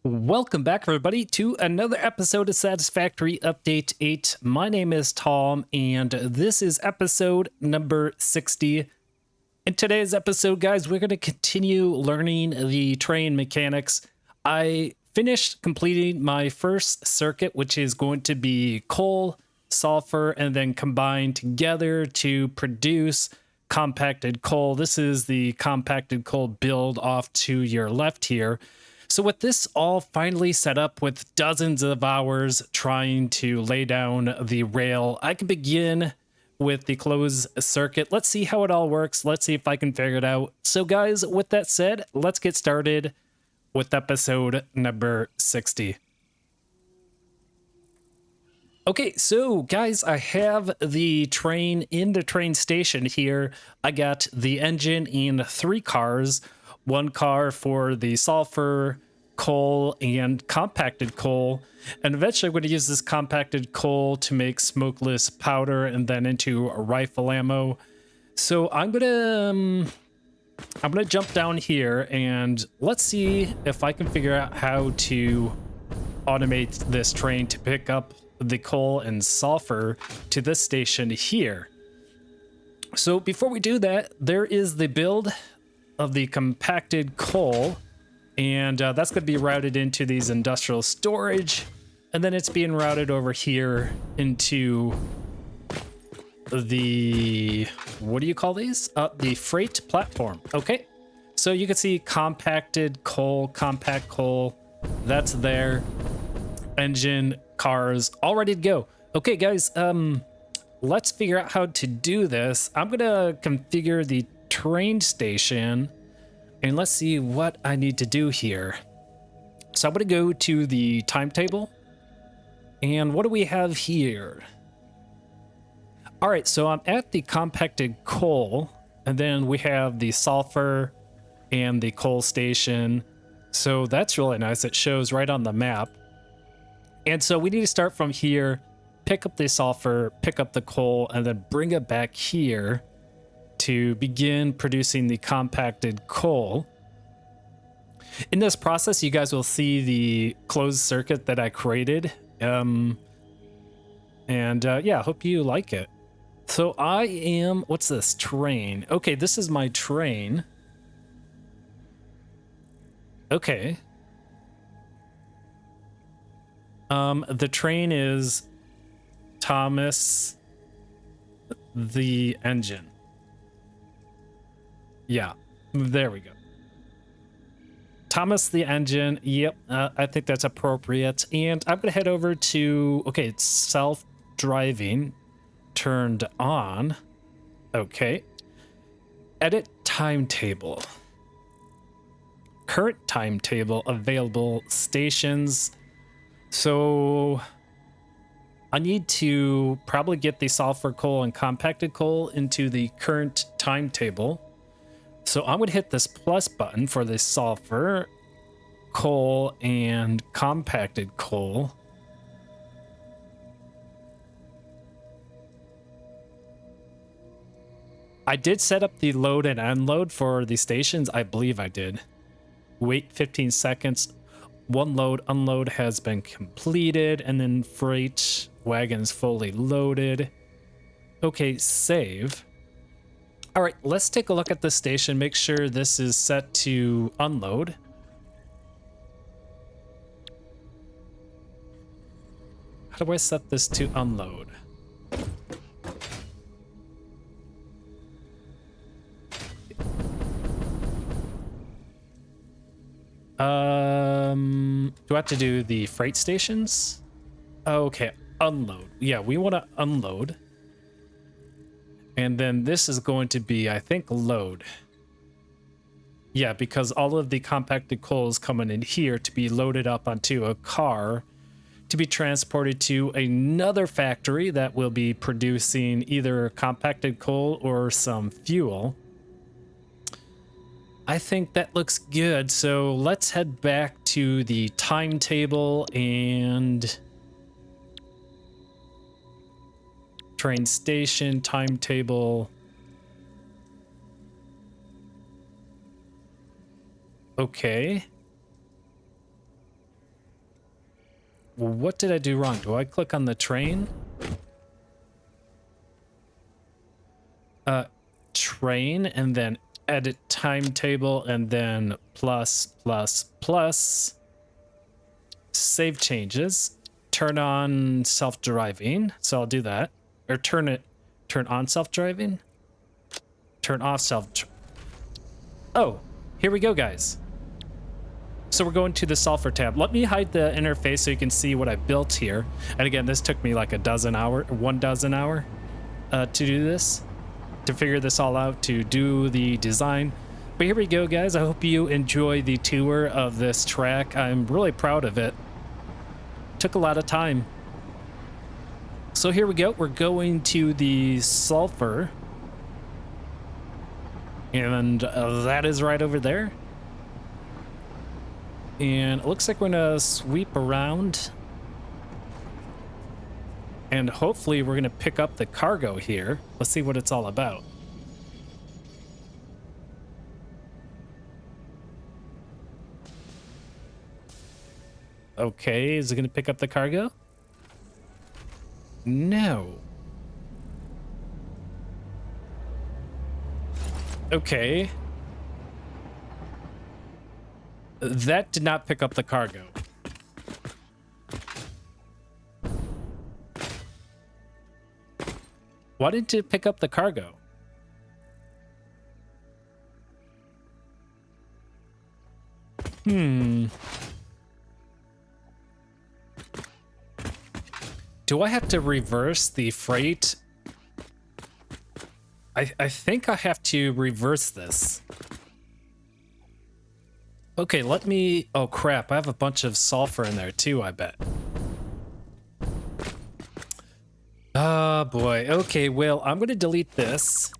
Welcome back, everybody, to another episode of Satisfactory Update 8. My name is Tom, and this is episode number 60. In today's episode, guys, we're going to continue learning the train mechanics. I finished completing my first circuit, which is going to be coal, sulfur, and then combined together to produce compacted coal. This is the compacted coal build off to your left here. So with this all finally set up with dozens of hours trying to lay down the rail, I can begin with the closed circuit. Let's see how it all works. Let's see if I can figure it out. So guys, with that said, let's get started with episode number 60. Okay, so guys, I have the train in the train station here. I got the engine and 3 cars. One car for the sulfur, coal, and compacted coal. And eventually I'm going to use this compacted coal to make smokeless powder and then into rifle ammo. So I'm gonna jump down here and let's see if I can figure out how to automate this train to pick up the coal and sulfur to this station here. So before we do that, there is the build of the compacted coal, and that's going to be routed into these industrial storage, and then it's being routed over here into the, what do you call these? The freight platform. Okay, so you can see compacted coal, compact coal, that's there. Engine, cars, all ready to go. Okay, guys, let's figure out how to do this. I'm gonna configure the train station and let's see what I need to do here. So I'm gonna go to the timetable, and what do we have here? All right, so I'm at the compacted coal, and then we have the sulfur and the coal station. So that's really nice. It shows right on the map. And so we need to start from here, pick up the sulfur, pick up the coal, and then bring it back here to begin producing the compacted coal. In this process, you guys will see the closed circuit that I created. Yeah, I hope you like it. So I am, what's this? Train. Okay, this is my train. Okay. The train is Thomas the engine. Yeah, there we go. Thomas the engine. Yep, I think that's appropriate. And I'm gonna head over to, okay, it's self-driving turned on. Okay. Edit timetable. Current timetable available stations. So I need to probably get the sulfur coal and compacted coal into the current timetable. So I'm going to hit this plus button for the sulfur, coal, and compacted coal. I did set up the load and unload for the stations. I believe I did. Wait 15 seconds. One load, unload has been completed, and then freight wagons fully loaded. Okay, save. All right, let's take a look at the station. Make sure this is set to unload. How do I set this to unload? Do I have to do the freight stations? Okay, unload. Yeah, we want to unload. And then this is going to be, I think, load. Yeah, because all of the compacted coal is coming in here to be loaded up onto a car to be transported to another factory that will be producing either compacted coal or some fuel. I think that looks good. So let's head back to the timetable and train station timetable. Okay. what did I do wrong? Do I click on the train? Train and then edit timetable and then plus. Save changes. Turn on self-driving. So I'll do that. Or turn on self-driving. Turn off Oh, here we go, guys. So we're going to the software tab. Let me hide the interface so you can see what I built here. And again, this took me like 12 hours to do this, to figure this all out, to do the design. But here we go, guys. I hope you enjoy the tour of this track. I'm really proud of it. Took a lot of time. So here we go. We're going to the sulfur. And that is right over there. And it looks like we're gonna sweep around. And hopefully we're gonna pick up the cargo here. Let's see what it's all about. Okay, is it gonna pick up the cargo? No. Okay. That did not pick up the cargo. Why didn't it pick up the cargo? Do I have to reverse the freight? I think I have to reverse this. Okay, let me... Oh, crap. I have a bunch of sulfur in there, too, I bet. Oh, boy. Okay, well, I'm going to delete this.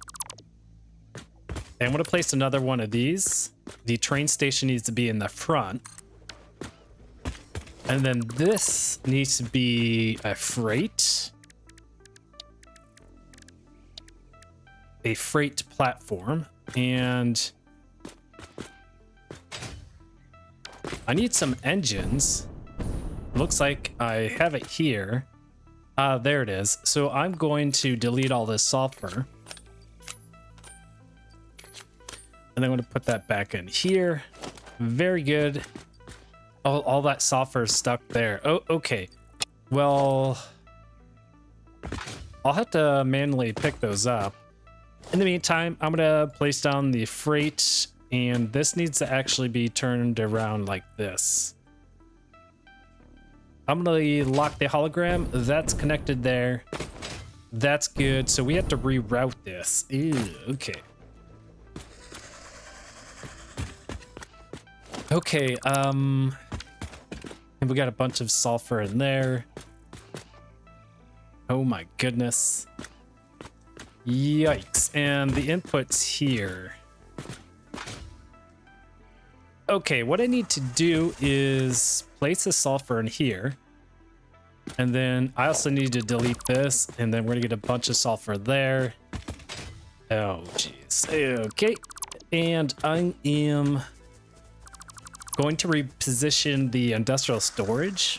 And I'm going to place another one of these. The train station needs to be in the front. And then this needs to be a freight. A freight platform. And... I need some engines. Looks like I have it here. There it is. So I'm going to delete all this sulfur. And then I'm going to put that back in here. Very good. All that sulfur is stuck there. Oh, okay. Well, I'll have to manually pick those up. In the meantime, I'm going to place down the freight. And this needs to actually be turned around like this. I'm going to lock the hologram. That's connected there. That's good. So we have to reroute this. Ew, okay. Okay, and we got a bunch of sulfur in there. Oh my goodness. Yikes. And the input's here. Okay, what I need to do is place the sulfur in here. And then I also need to delete this. And then we're gonna get a bunch of sulfur there. Oh, jeez. Okay. And I am going to reposition the industrial storage.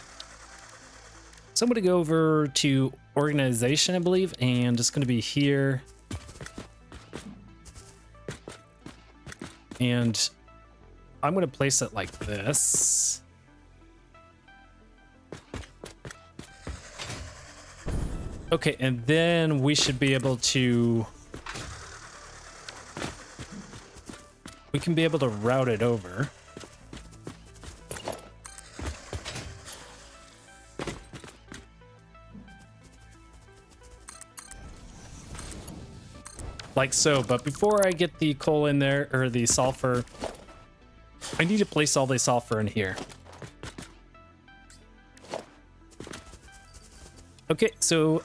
So I'm gonna go over to organization, I believe, and it's gonna be here. And I'm going to place it like this. Okay, and then we should be able to... We can be able to route it over. Like so, but before I get the coal in there, or the sulfur... I need to place all the sulfur in here. Okay, so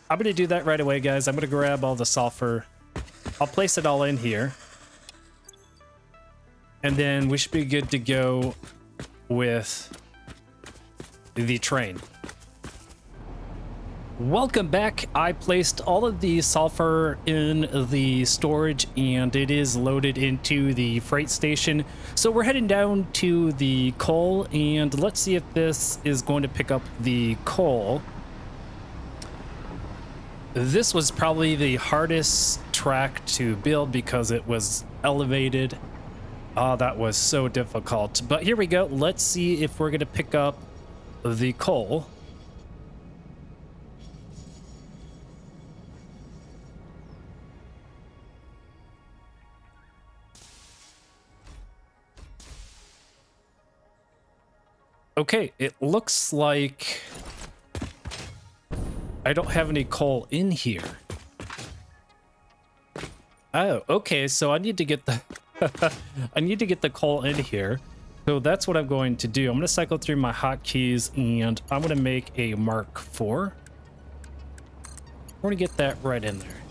I'm going to do that right away, guys. I'm going to grab all the sulfur. I'll place it all in here. And then we should be good to go with the train. Welcome back. I placed all of the sulfur in the storage and it is loaded into the freight station. So we're heading down to the coal and let's see if this is going to pick up the coal. This was probably the hardest track to build because it was elevated. Oh, that was so difficult. But here we go. Let's see if we're going to pick up the coal. Okay, it looks like I don't have any coal in here. Oh, okay, so I need to get the I need to get the coal in here. So that's what I'm going to do. I'm going to cycle through my hotkeys and I'm going to make a Mark IV. We're going to get that right in there.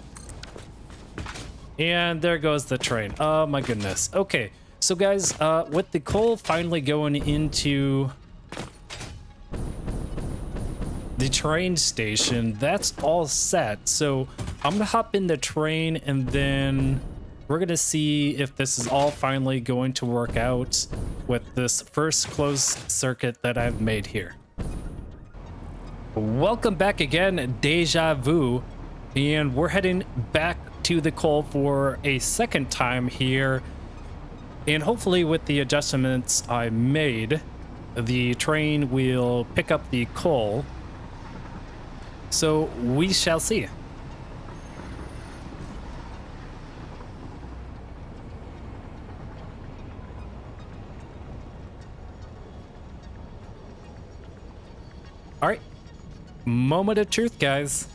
And there goes the train. Oh my goodness. Okay, so guys, with the coal finally going into the train station, that's all set. So I'm gonna hop in the train and then we're gonna see if this is all finally going to work out with this first closed circuit that I've made here. Welcome back again, Deja Vu, and we're heading back to the coal for a second time here, and hopefully with the adjustments I made, the train will pick up the coal. So we shall see. All right, moment of truth, guys.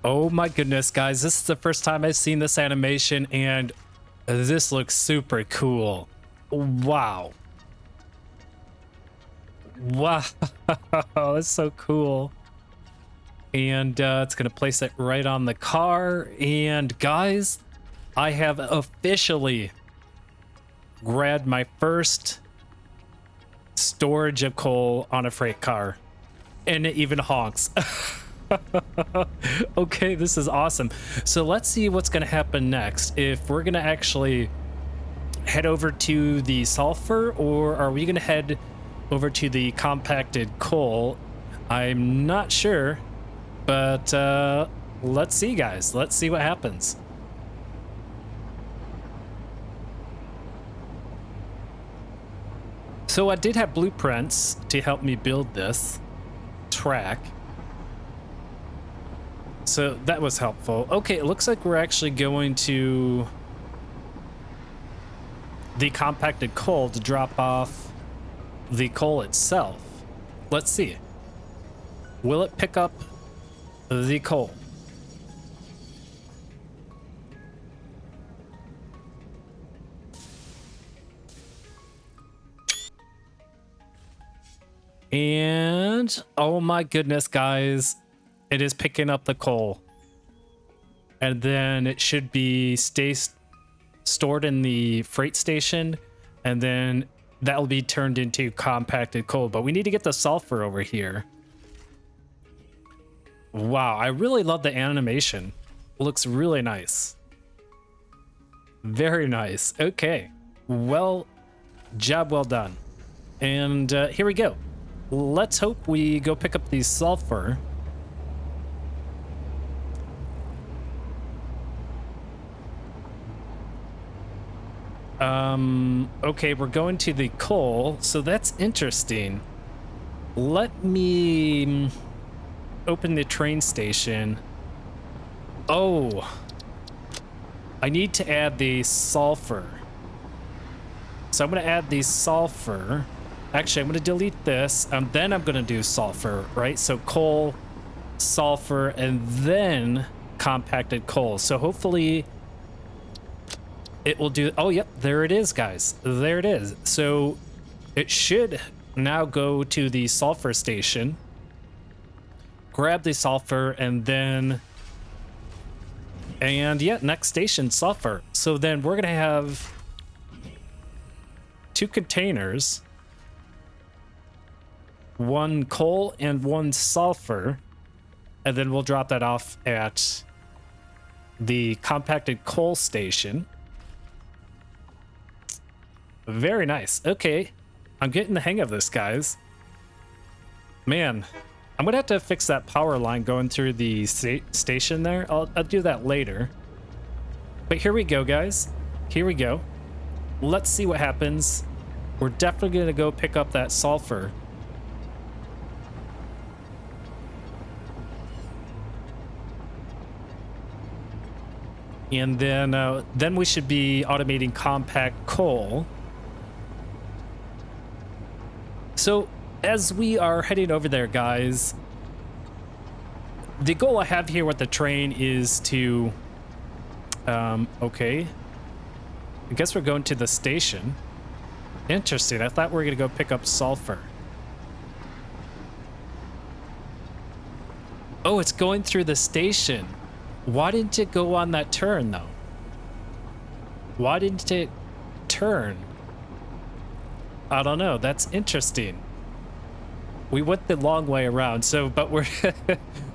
Oh my goodness, guys, this is the first time I've seen this animation and this looks super cool. Wow. Wow. That's so cool. And it's going to place it right on the car. And guys, I have officially grabbed my first storage of coal on a freight car. And it even honks. Okay, this is awesome. So let's see what's going to happen next. If we're going to actually head over to the sulfur, or are we going to head over to the compacted coal? I'm not sure, but let's see, guys. Let's see what happens. So I did have blueprints to help me build this track, so that was helpful. Okay, it looks like we're actually going to the compacted coal to drop off the coal itself. Let's see. Will it pick up the coal? And oh my goodness, guys, it is picking up the coal. And then it should be stored in the freight station, and then that'll be turned into compacted coal. But we need to get the sulfur over here. Wow, I really love the animation. It looks really nice. Very nice. Okay, well, job well done. And here we go. Let's hope we go pick up the sulfur. Okay, we're going to the coal, so that's interesting. Let me open the train station. Oh, I need to add the sulfur. So I'm going to add the sulfur. Actually, I'm going to delete this, and then I'm going to do sulfur, right? So coal, sulfur, and then compacted coal. So hopefully it will do. Oh, yep, there it is, guys. There it is. So it should now go to the sulfur station, grab the sulfur, and then, and yeah, next station, sulfur. So then we're going to have 2 containers, 1 coal and 1 sulfur, and then we'll drop that off at the compacted coal station. Very nice. Okay, I'm getting the hang of this, guys. Man, I'm gonna have to fix that power line going through the station there. I'll do that later. But here we go, guys. Here we go. Let's see what happens. We're definitely gonna go pick up that sulfur. And then we should be automating compact coal. So as we are heading over there, guys, the goal I have here with the train is to, okay, I guess we're going to the station. Interesting. I thought we were gonna go pick up sulfur. Oh, it's going through the station. Why didn't it go on that turn, though? Why didn't it turn? I don't know. That's interesting. We went the long way around, so, but we're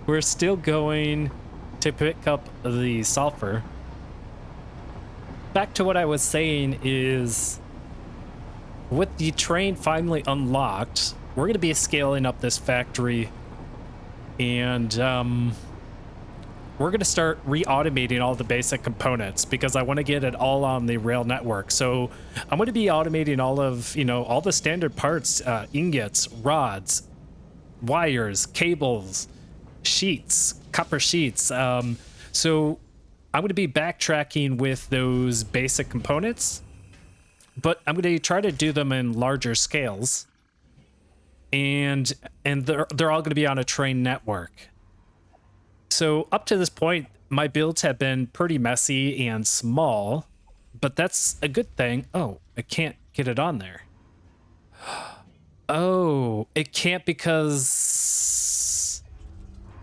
we're still going to pick up the sulfur. Back to what I was saying is, with the train finally unlocked, we're going to be scaling up this factory, and we're going to start re-automating all the basic components because I want to get it all on the rail network. So I'm going to be automating all of, you know, all the standard parts, ingots, rods, wires, cables, sheets, copper sheets. So I'm going to be backtracking with those basic components, but I'm going to try to do them in larger scales. And they're all going to be on a train network. So up to this point, my builds have been pretty messy and small, but that's a good thing. Oh, I can't get it on there. Oh, it can't because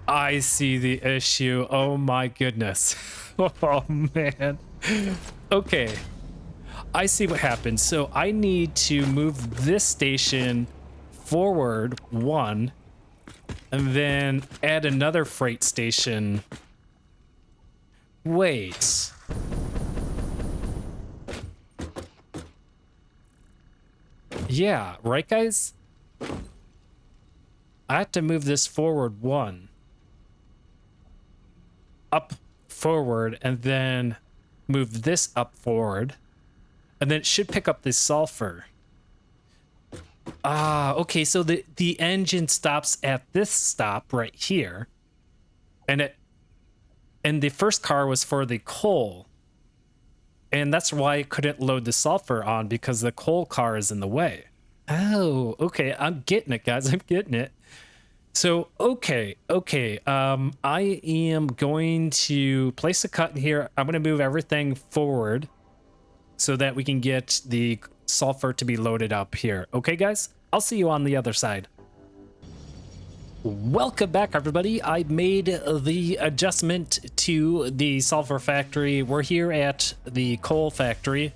I see the issue. Oh my goodness. Oh man. Okay. I see what happened. So I need to move this station forward 1. And then add another freight station. Wait. Yeah, right, guys? I have to move this forward 1. Up forward, and then move this up forward. And then it should pick up this sulfur. Ah, okay, so the engine stops at this stop right here. And the first car was for the coal. And that's why I couldn't load the sulfur on, because the coal car is in the way. Oh, okay, I'm getting it, guys. I'm getting it. So, okay. I am going to place a cut in here. I'm going to move everything forward so that we can get the sulfur to be loaded up here. Okay, guys? I'll see you on the other side. Welcome back, everybody. I made the adjustment to the sulfur factory. We're here at the coal factory,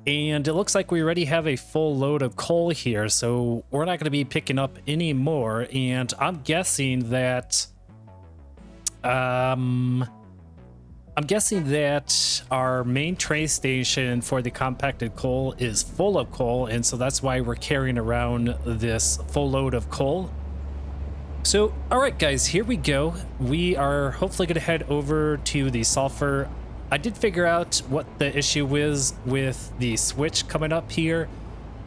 and it looks like we already have a full load of coal here, so we're not going to be picking up any more. And I'm guessing that our main train station for the compacted coal is full of coal, and so that's why we're carrying around this full load of coal. So, all right, guys, here we go. We are hopefully going to head over to the sulfur. I did figure out what the issue is with the switch coming up here.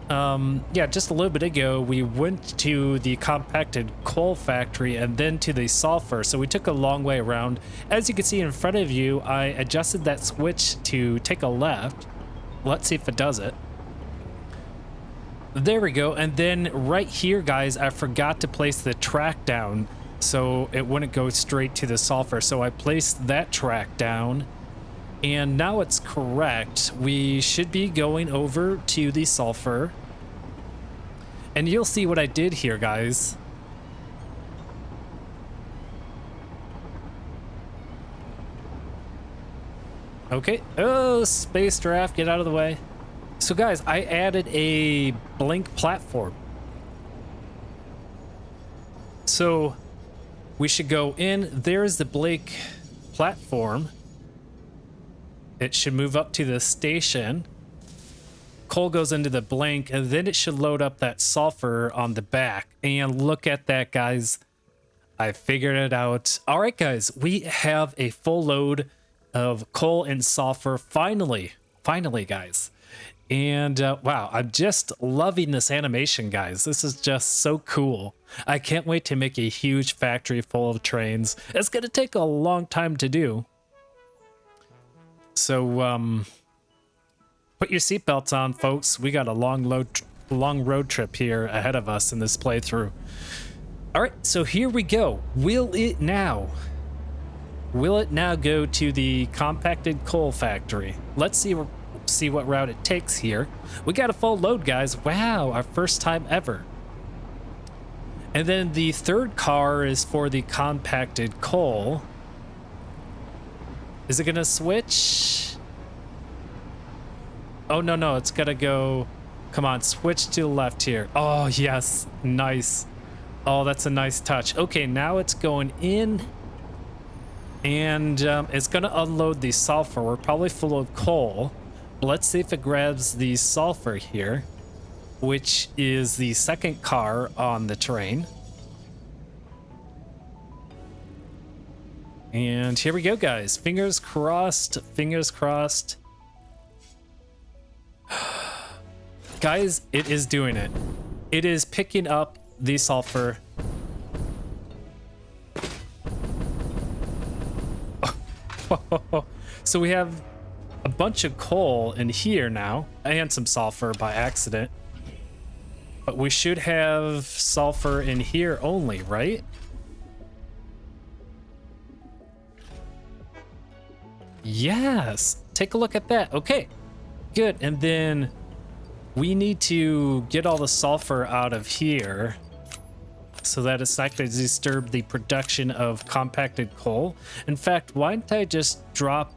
Yeah, just a little bit ago, we went to the compacted coal factory and then to the sulfur, so we took a long way around. As you can see in front of you, I adjusted that switch to take a left. Let's see if it does it. There we go. And then right here, guys, I forgot to place the track down so it wouldn't go straight to the sulfur, so I placed that track down. And now it's correct. We should be going over to the sulfur. And you'll see what I did here, guys. Okay. Oh, space draft, get out of the way. So guys, I added a blink platform. So we should go in. There's the blink platform. It should move up to the station. Coal goes into the blink, and then it should load up that sulfur on the back. And look at that, guys. I figured it out. All right, guys, we have a full load of coal and sulfur. Finally, guys. And wow, I'm just loving this animation, guys. This is just so cool. I can't wait to make a huge factory full of trains. It's going to take a long time to do. So, put your seatbelts on, folks. We got a long road trip here ahead of us in this playthrough. All right, so here we go. Will it now go to the compacted coal factory? Let's see what route it takes here. We got a full load, guys. Wow, our first time ever. And then the third car is for the compacted coal. Is it gonna switch? Oh, no, it's gotta go. Come on, switch to the left here. Oh, yes, nice. Oh, that's a nice touch. Okay, now it's going in, and it's gonna unload the sulfur. We're probably full of coal. Let's see if it grabs the sulfur here, which is the second car on the train. And here we go, guys. Fingers crossed, fingers crossed. Guys, it is doing it. It is picking up the sulfur. So we have a bunch of coal in here now, and some sulfur by accident. But we should have sulfur in here only, right? Yes, take a look at that. Okay, good. And then we need to get all the sulfur out of here so that it's not going to disturb the production of compacted coal. In fact, why don't I just grab,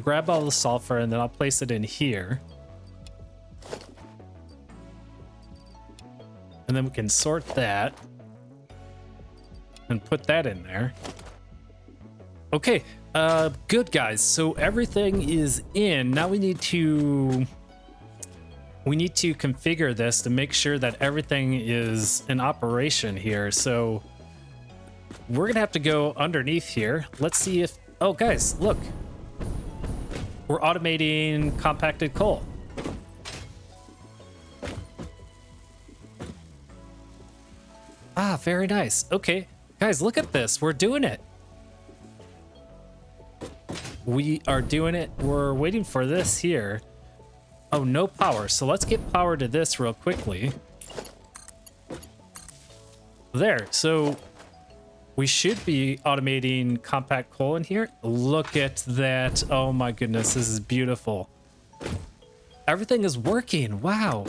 grab all the sulfur, and then I'll place it in here. And then we can sort that and put that in there. Okay, good, guys. So everything is in. Now we need to configure this to make sure that everything is in operation here. So we're gonna have to go underneath here. Let's see if, oh guys, look, we're automating compacted coal. Ah, very nice. Okay, guys, look at this. We're doing it. We are doing it. We're waiting for this here. Oh, no power. So let's get power to this real quickly. There. So we should be automating compact coal in here. Look at that. Oh my goodness. This is beautiful. Everything is working. Wow.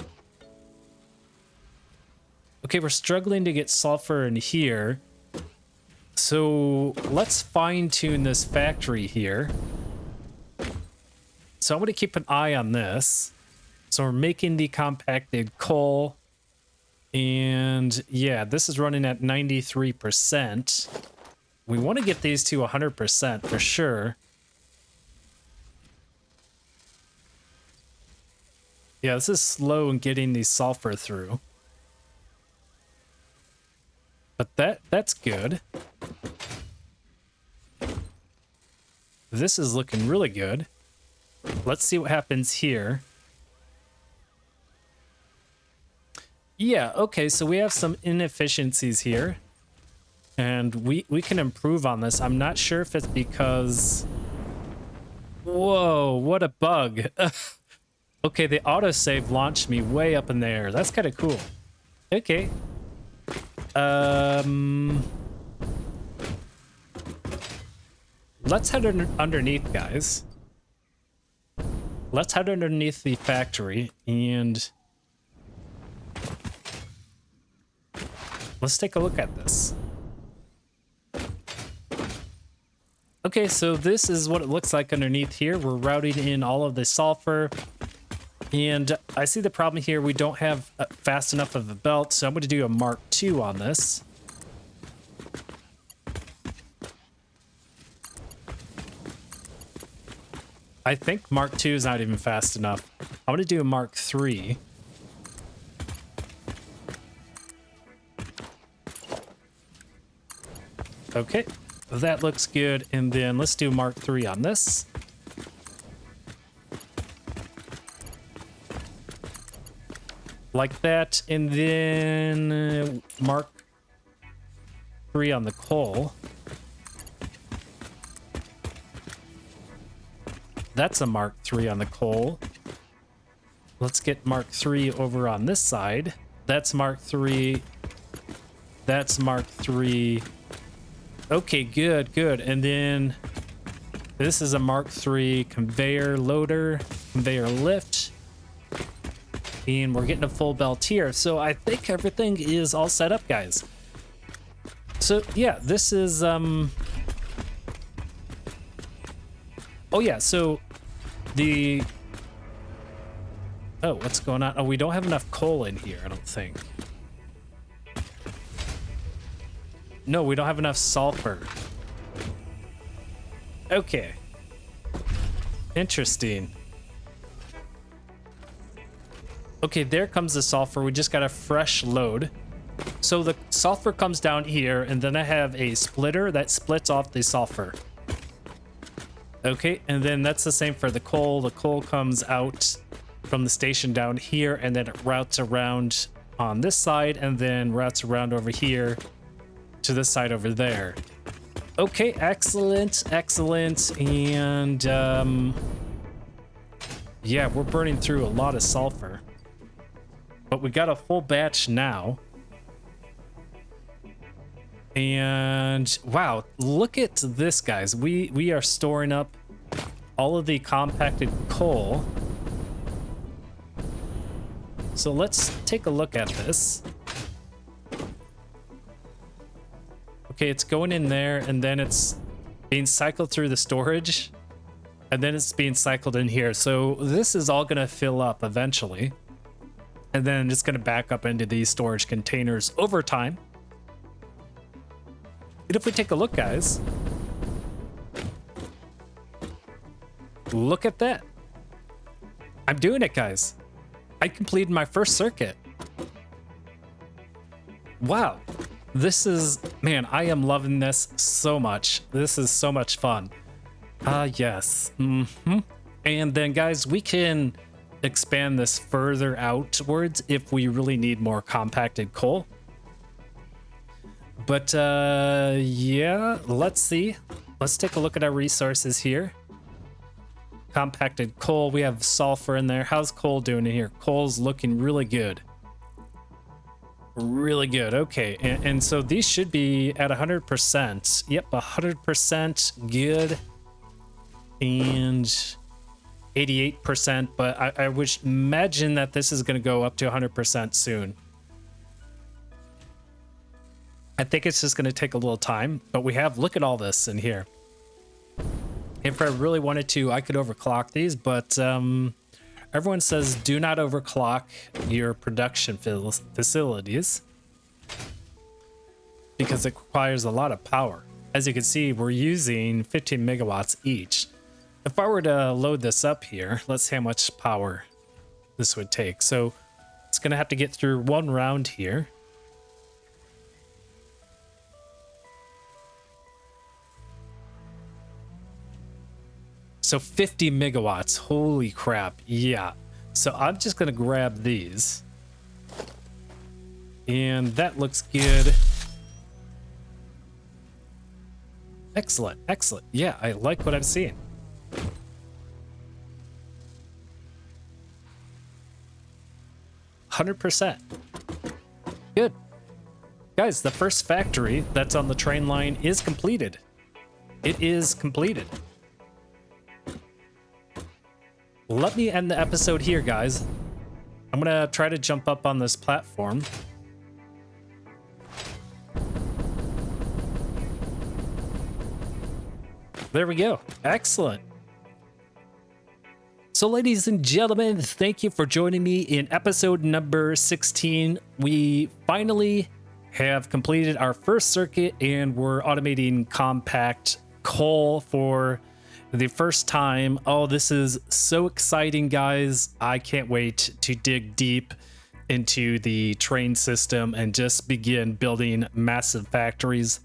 Okay, we're struggling to get sulfur in here. So let's fine tune this factory here. So I'm going to keep an eye on this. So we're making the compacted coal. And yeah, this is running at 93%. We want to get these to 100% for sure. Yeah, this is slow in getting the sulfur through. But that's good. This is looking really good. Let's see what happens here. Yeah, okay, so we have some inefficiencies here. And we can improve on this. I'm not sure if it's because... Whoa, what a bug. Okay, the autosave launched me way up in the air. That's kind of cool. Okay. Let's head underneath, guys. Let's head underneath the factory and let's take a look at this. Okay, so this is what it looks like underneath here. We're routing in all of the sulfur. And I see the problem here. We don't have fast enough of a belt, so I'm going to do a Mark II on this. I think Mark II is not even fast enough. I'm going to do a Mark III. Okay, that looks good. And then let's do Mark III on this. Like that. And then Mark III on the coal. That's a Mark III on the coal. Let's get Mark III over on this side. That's Mark III. That's Mark III. Okay, good, good. And then this is a Mark III conveyor loader, conveyor lift. And we're getting a full belt here. So I think everything is all set up, guys. So yeah, this is oh yeah, so the what's going on? Oh, we don't have enough coal in here, I don't think. No, we don't have enough sulfur. Okay. Interesting. Okay, there comes the sulfur. We just got a fresh load. So the sulfur comes down here, and then I have a splitter that splits off the sulfur. Okay, and then that's the same for the coal. The coal comes out from the station down here, and then it routes around on this side, and then routes around over here to this side over there. Okay, excellent, excellent. And yeah, we're burning through a lot of sulfur, but we got a full batch now. And wow, look at this, guys. We are storing up all of the compacted coal. So let's take a look at this. Okay, it's going in there, and then it's being cycled through the storage, and then it's being cycled in here. So this is all going to fill up eventually, and then it's going to back up into these storage containers over time. And if we take a look, guys, look at that. I'm doing it, guys. I completed my first circuit. Wow. This is, man, I am loving this so much. This is so much fun. Yes. And then, guys, we can expand this further outwards if we really need more compacted coal. But yeah, let's see. Let's take a look at our resources here. Compacted coal, we have sulfur in there. How's coal doing in here? Coal's looking really good. Really good. Okay, and so these should be at 100%. Yep, 100% good. And 88%, but I would imagine that this is going to go up to 100% soon. I think it's just going to take a little time, but we have, look at all this in here. If I really wanted to, I could overclock these, but everyone says do not overclock your production facilities because it requires a lot of power. As you can see, we're using 15 megawatts each. If I were to load this up here, let's see how much power this would take. So it's going to have to get through one round here. So 50 megawatts, holy crap, yeah. So I'm just gonna grab these. And that looks good. Excellent, excellent. Yeah, I like what I'm seeing. %. Good. Guys, the first factory that's on the train line is completed. It is completed. Let me end the episode here, guys. I'm gonna try to jump up on this platform. There we go. Excellent. So ladies and gentlemen, thank you for joining me in episode number 16. We finally have completed our first circuit and we're automating compact coal for the first time. Oh, this is so exciting, guys. I can't wait to dig deep into the train system and just begin building massive factories.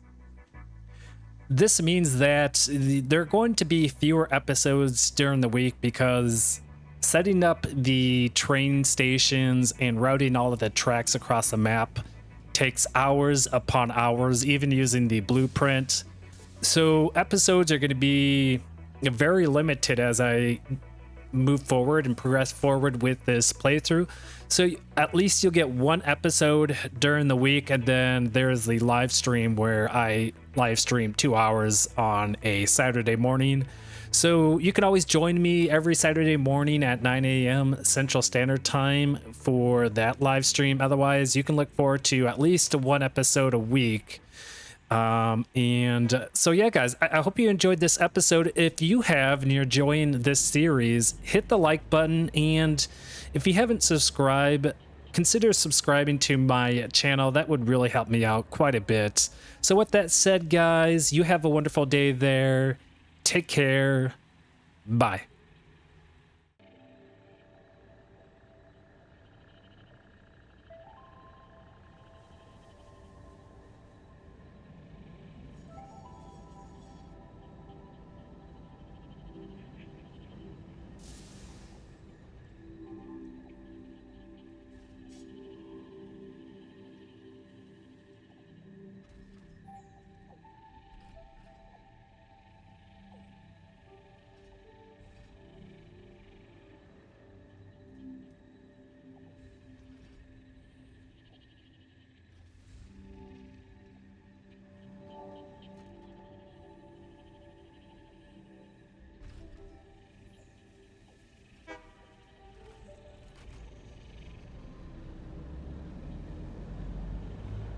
This means that there are going to be fewer episodes during the week because setting up the train stations and routing all of the tracks across the map takes hours upon hours, even using the blueprint. So episodes are going to be very limited as I move forward and progress forward with this playthrough. So at least you'll get one episode during the week, and then there's the live stream where I live stream 2 hours on a Saturday morning. So you can always join me every Saturday morning at 9 a.m. Central Standard Time for that live stream. Otherwise, you can look forward to at least one episode a week. And so yeah, guys, I hope you enjoyed this episode. If you have and you're enjoying this series, hit the like button, and if you haven't subscribed, consider subscribing to my channel. That would really help me out quite a bit. So with that said, guys, you have a wonderful day there. Take care. Bye.